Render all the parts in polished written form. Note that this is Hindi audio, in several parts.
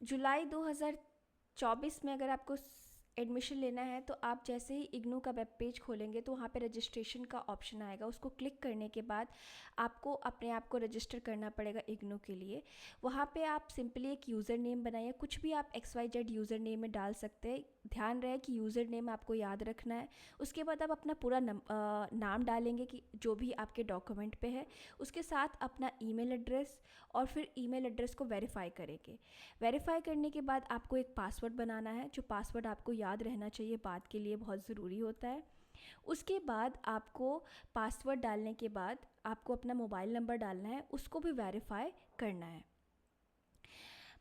जुलाई 2024 में अगर आपको एडमिशन लेना है तो आप जैसे ही इग्नू का वेब पेज खोलेंगे तो वहाँ पे रजिस्ट्रेशन का ऑप्शन आएगा। उसको क्लिक करने के बाद आपको अपने आप को रजिस्टर करना पड़ेगा इग्नू के लिए। वहाँ पे आप सिंपली एक यूज़र नेम बनाइए, कुछ भी आप XYZ यूज़र नेम में डाल सकते हैं। ध्यान रहे कि यूज़र नेम आपको याद रखना है। उसके बाद आप अपना पूरा नाम डालेंगे कि जो भी आपके डॉक्यूमेंट पे है, उसके साथ अपना ईमेल एड्रेस, और फिर ईमेल एड्रेस को वेरीफाई करेंगे। वेरीफाई करने के बाद आपको एक पासवर्ड बनाना है, जो पासवर्ड आपको याद रहना चाहिए, बाद के लिए बहुत ज़रूरी होता है। उसके बाद आपको पासवर्ड डालने के बाद आपको अपना मोबाइल नंबर डालना है, उसको भी वेरीफाई करना है।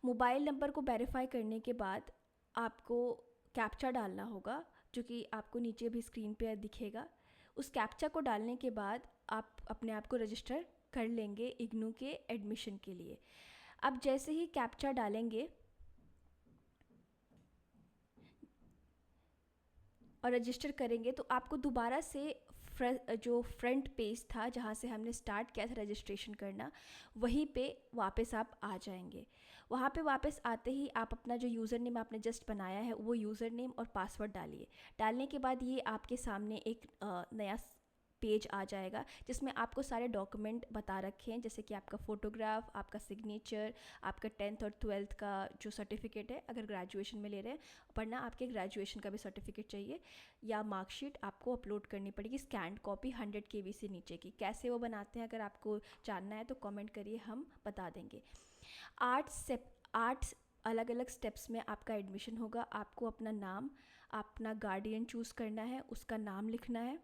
मोबाइल नंबर को वेरीफाई करने के बाद आपको कैप्चा डालना होगा, जो कि आपको नीचे भी स्क्रीन पे दिखेगा। उस कैप्चा को डालने के बाद आप अपने आप को रजिस्टर कर लेंगे इग्नू के एडमिशन के लिए। अब जैसे ही कैप्चा डालेंगे और रजिस्टर करेंगे तो आपको दोबारा से जो फ्रंट पेज था जहाँ से हमने स्टार्ट किया था रजिस्ट्रेशन करना, वहीं पे वापस आप आ जाएंगे। वहाँ पे वापस आते ही आप अपना जो यूज़र नेम आपने जस्ट बनाया है वो यूज़र नेम और पासवर्ड डालिए। डालने के बाद ये आपके सामने एक नया पेज आ जाएगा जिसमें आपको सारे डॉक्यूमेंट बता रखे हैं, जैसे कि आपका फ़ोटोग्राफ, आपका सिग्नेचर, आपका 10th और 12th का जो सर्टिफिकेट है, अगर ग्रेजुएशन में ले रहे हैं, वरना आपके ग्रेजुएशन का भी सर्टिफिकेट चाहिए, या मार्कशीट आपको अपलोड करनी पड़ेगी, स्कैंड कॉपी 100 KB से नीचे की। कैसे वो बनाते हैं अगर आपको जानना है तो कमेंट करिए, हम बता देंगे। 8 अलग अलग स्टेप्स में आपका एडमिशन होगा। आपको अपना नाम, अपना गार्डियन चूज़ करना है, उसका नाम लिखना है।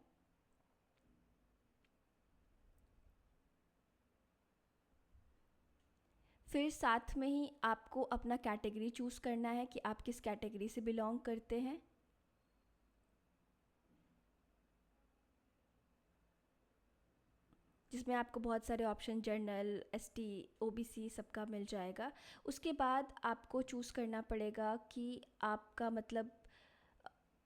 फिर साथ में ही आपको अपना कैटेगरी चूज़ करना है कि आप किस कैटेगरी से बिलोंग करते हैं। जिसमें आपको बहुत सारे ऑप्शन जनरल, ST, OBC सबका मिल जाएगा। उसके बाद आपको चूज़ करना पड़ेगा कि आपका मतलब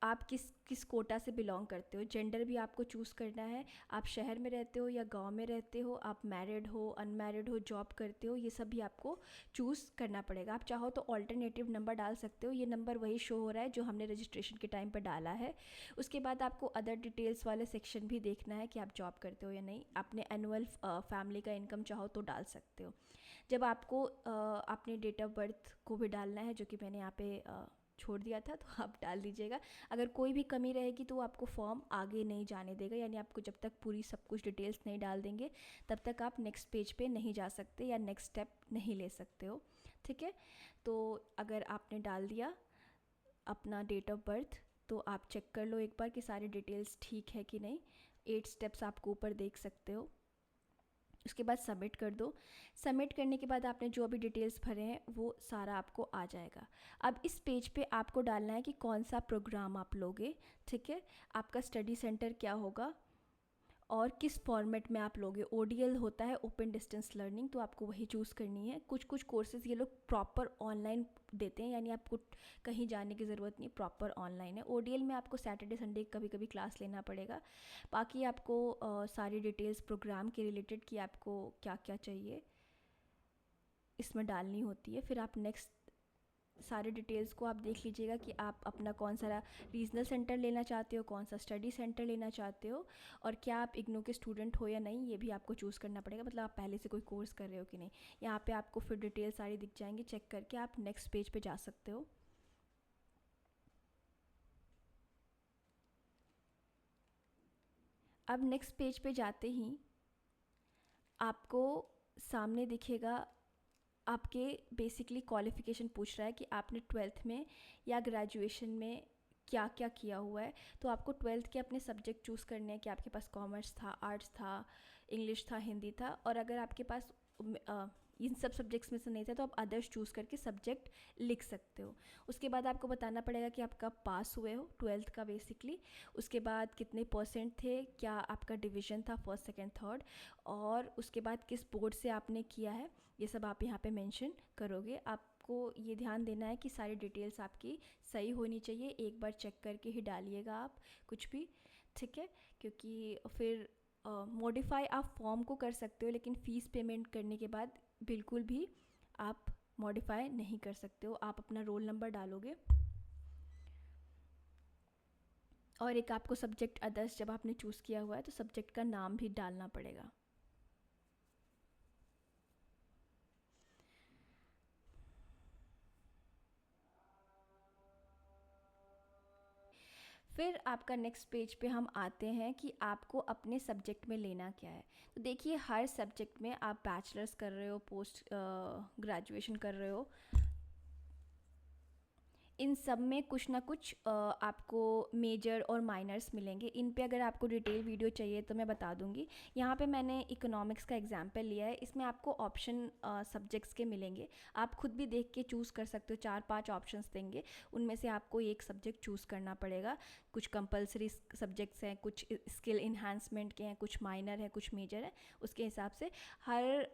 आप किस किस कोटा से बिलोंग करते हो। जेंडर भी आपको चूज़ करना है, आप शहर में रहते हो या गांव में रहते हो, आप मैरिड हो, अनमैरिड हो, जॉब करते हो, ये सब भी आपको चूज़ करना पड़ेगा। आप चाहो तो ऑल्टरनेटिव नंबर डाल सकते हो, ये नंबर वही शो हो रहा है जो हमने रजिस्ट्रेशन के टाइम पर डाला है। उसके बाद आपको अदर डिटेल्स वाले सेक्शन भी देखना है कि आप जॉब करते हो या नहीं। आपने एनुअल फैमिली का इनकम चाहो तो डाल सकते हो। जब आपको अपने डेट ऑफ बर्थ को भी डालना है, जो कि मैंने यहाँ पे छोड़ दिया था, तो आप डाल दीजिएगा। अगर कोई भी कमी रहेगी तो आपको फॉर्म आगे नहीं जाने देगा, यानी आपको जब तक पूरी सब कुछ डिटेल्स नहीं डाल देंगे तब तक आप नेक्स्ट पेज पे नहीं जा सकते या नेक्स्ट स्टेप नहीं ले सकते हो। ठीक है, तो अगर आपने डाल दिया अपना डेट ऑफ बर्थ तो आप चेक कर लो एक बार कि सारी डिटेल्स ठीक है कि नहीं। 8 स्टेप्स आपको ऊपर देख सकते हो। उसके बाद सबमिट कर दो। सबमिट करने के बाद आपने जो अभी डिटेल्स भरे हैं वो सारा आपको आ जाएगा। अब इस पेज पे आपको डालना है कि कौन सा प्रोग्राम आप लोगे। ठीक है, आपका स्टडी सेंटर क्या होगा और किस फॉर्मेट में आप लोगे। ODL होता है, ओपन डिस्टेंस लर्निंग, तो आपको वही चूज़ करनी है। कुछ कुछ कोर्सेज़ ये लोग प्रॉपर ऑनलाइन देते हैं, यानी आपको कहीं जाने की ज़रूरत नहीं, प्रॉपर ऑनलाइन है। ODL में आपको सैटरडे संडे कभी कभी क्लास लेना पड़ेगा। बाकी आपको सारी डिटेल्स प्रोग्राम के रिलेटेड कि आपको क्या क्या चाहिए इसमें डालनी होती है। फिर आप नेक्स्ट सारे डिटेल्स को आप देख लीजिएगा कि आप अपना कौन सा रीजनल सेंटर लेना चाहते हो, कौन सा स्टडी सेंटर लेना चाहते हो, और क्या आप इग्नू के स्टूडेंट हो या नहीं, ये भी आपको चूज़ करना पड़ेगा। मतलब आप पहले से कोई कोर्स कर रहे हो कि नहीं। यहाँ पे आपको फिर डिटेल सारी दिख जाएंगी, चेक करके आप नेक्स्ट पेज पे जा सकते हो। अब नेक्स्ट पेज पे जाते ही आपको सामने दिखेगा, आपके बेसिकली क्वालिफ़िकेशन पूछ रहा है कि आपने 12th में या ग्रेजुएशन में क्या क्या किया हुआ है। तो आपको 12th के अपने सब्जेक्ट चूज़ करने हैं कि आपके पास कॉमर्स था, आर्ट्स था, इंग्लिश था, हिंदी था, और अगर आपके पास इन सब सब्जेक्ट्स में से नहीं था तो आप अदर्स चूज़ करके सब्जेक्ट लिख सकते हो। उसके बाद आपको बताना पड़ेगा कि आप कब पास हुए हो 12th का बेसिकली। उसके बाद कितने परसेंट थे, क्या आपका डिवीज़न था फर्स्ट सेकंड थर्ड, और उसके बाद किस बोर्ड से आपने किया है, ये सब आप यहाँ पे मेंशन करोगे। आपको ये ध्यान देना है कि सारी डिटेल्स आपकी सही होनी चाहिए, एक बार चेक करके ही डालिएगा आप कुछ भी। ठीक है, क्योंकि फिर मॉडिफाई आप फॉर्म को कर सकते हो, लेकिन फ़ीस पेमेंट करने के बाद बिल्कुल भी आप मॉडिफाई नहीं कर सकते हो। आप अपना रोल नंबर डालोगे और एक आपको सब्जेक्ट अदर्स जब आपने चूज़ किया हुआ है तो सब्जेक्ट का नाम भी डालना पड़ेगा। फिर आपका नेक्स्ट पेज पे हम आते हैं कि आपको अपने सब्जेक्ट में लेना क्या है। तो देखिए, हर सब्जेक्ट में आप बैचलर्स कर रहे हो, पोस्ट ग्रेजुएशन कर रहे हो, इन सब में कुछ ना कुछ आपको मेजर और माइनर्स मिलेंगे। इन पे अगर आपको डिटेल वीडियो चाहिए तो मैं बता दूंगी। यहाँ पे मैंने इकोनॉमिक्स का एग्जांपल लिया है। इसमें आपको ऑप्शन सब्जेक्ट्स के मिलेंगे, आप खुद भी देख के चूज़ कर सकते हो। 4-5 ऑप्शंस देंगे, उनमें से आपको एक सब्जेक्ट चूज़ करना पड़ेगा। कुछ कंपलसरी सब्जेक्ट्स हैं, कुछ स्किल इन्हांसमेंट के हैं, कुछ माइनर है, कुछ मेजर है। उसके हिसाब से हर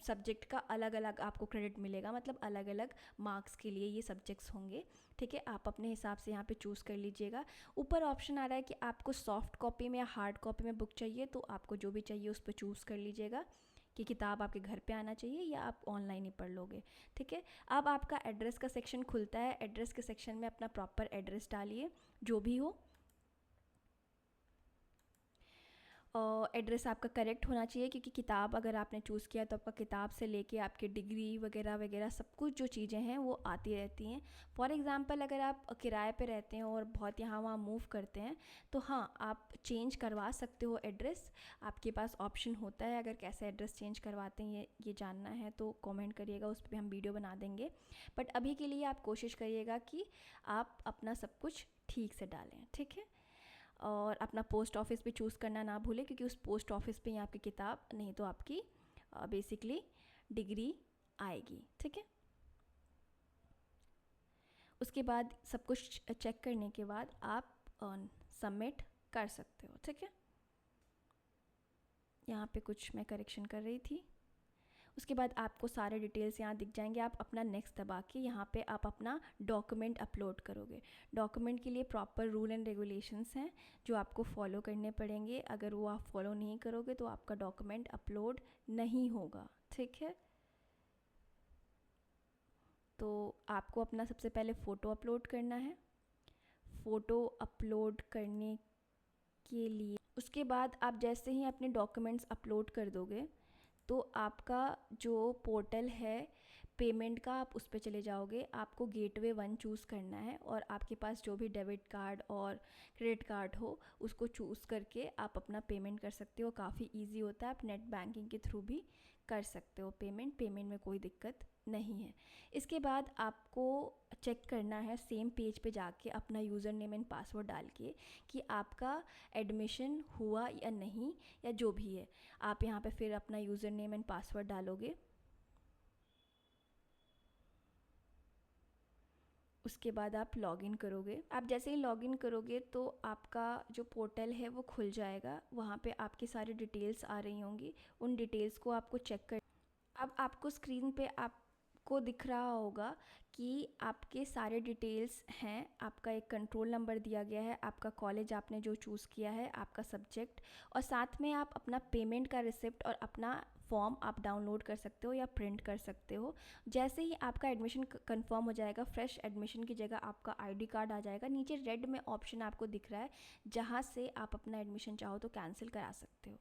सब्जेक्ट का अलग अलग आपको क्रेडिट मिलेगा, मतलब अलग अलग मार्क्स के लिए ये सब्जेक्ट्स होंगे। ठीक है, आप अपने हिसाब से यहाँ पे चूज़ कर लीजिएगा। ऊपर ऑप्शन आ रहा है कि आपको सॉफ्ट कॉपी में या हार्ड कॉपी में बुक चाहिए, तो आपको जो भी चाहिए उस पर चूज़ कर लीजिएगा कि किताब आपके घर पे आना चाहिए या आप ऑनलाइन ही पढ़ लोगे। ठीक है, अब आपका एड्रेस का सेक्शन खुलता है। एड्रेस के सेक्शन में अपना प्रॉपर एड्रेस डालिए, जो भी हो। एड्रेस आपका करेक्ट होना चाहिए, क्योंकि किताब अगर आपने चूज़ किया तो आपका किताब से लेके आपके डिग्री वगैरह वगैरह सब कुछ जो चीज़ें हैं वो आती रहती हैं। फॉर एग्ज़ाम्पल, अगर आप किराए पे रहते हैं और बहुत यहाँ वहाँ मूव करते हैं तो हाँ, आप चेंज करवा सकते हो एड्रेस। आपके पास ऑप्शन होता है। अगर कैसे एड्रेस चेंज करवाते हैं ये जानना है तो कमेंट करिएगा, उस पर हम वीडियो बना देंगे। बट अभी के लिए आप कोशिश करिएगा कि आप अपना सब कुछ ठीक से डालें। ठीक है, और अपना पोस्ट ऑफिस भी चूज़ करना ना भूलें, क्योंकि उस पोस्ट ऑफिस पे ही आपकी किताब, नहीं तो आपकी बेसिकली डिग्री आएगी। ठीक है, उसके बाद सब कुछ चेक करने के बाद आप सबमिट कर सकते हो। ठीक है, यहाँ पे कुछ मैं करेक्शन कर रही थी। उसके बाद आपको सारे डिटेल्स यहाँ दिख जाएंगे। आप अपना नेक्स्ट दबा के यहाँ पे आप अपना डॉक्यूमेंट अपलोड करोगे। डॉक्यूमेंट के लिए प्रॉपर रूल एंड रेगुलेशंस हैं जो आपको फॉलो करने पड़ेंगे। अगर वो आप फॉलो नहीं करोगे तो आपका डॉक्यूमेंट अपलोड नहीं होगा। ठीक है, तो आपको अपना सबसे पहले फ़ोटो अपलोड करना है। फ़ोटो अपलोड करने के लिए उसके बाद आप जैसे ही अपने डॉक्यूमेंट्स अपलोड कर दोगे तो आपका जो पोर्टल है पेमेंट का, आप उस पर चले जाओगे। आपको गेटवे 1 चूज़ करना है और आपके पास जो भी डेबिट कार्ड और क्रेडिट कार्ड हो उसको चूज़ करके आप अपना पेमेंट कर सकते हो। काफ़ी इजी होता है, आप नेट बैंकिंग के थ्रू भी कर सकते हो पेमेंट में कोई दिक्कत नहीं है। इसके बाद आपको चेक करना है सेम पेज पे जाके अपना यूज़र नेम एंड पासवर्ड डाल के कि आपका एडमिशन हुआ या नहीं, या जो भी है। आप यहाँ पे फिर अपना यूज़र नेम एंड पासवर्ड डालोगे। उसके बाद आप लॉगिन करोगे। आप जैसे ही लॉगिन करोगे तो आपका जो पोर्टल है वो खुल जाएगा। वहाँ पे आपकी सारी डिटेल्स आ रही होंगी, उन डिटेल्स को आपको चेक कर। अब आपको स्क्रीन पे आपको दिख रहा होगा कि आपके सारे डिटेल्स हैं। आपका एक कंट्रोल नंबर दिया गया है, आपका कॉलेज आपने जो चूज़ किया है, आपका सब्जेक्ट, और साथ में आप अपना पेमेंट का रिसिप्ट और अपना फॉर्म आप डाउनलोड कर सकते हो या प्रिंट कर सकते हो। जैसे ही आपका एडमिशन कंफर्म हो जाएगा, फ्रेश एडमिशन की जगह आपका आईडी कार्ड आ जाएगा। नीचे रेड में ऑप्शन आपको दिख रहा है जहाँ से आप अपना एडमिशन चाहो तो कैंसिल करा सकते हो।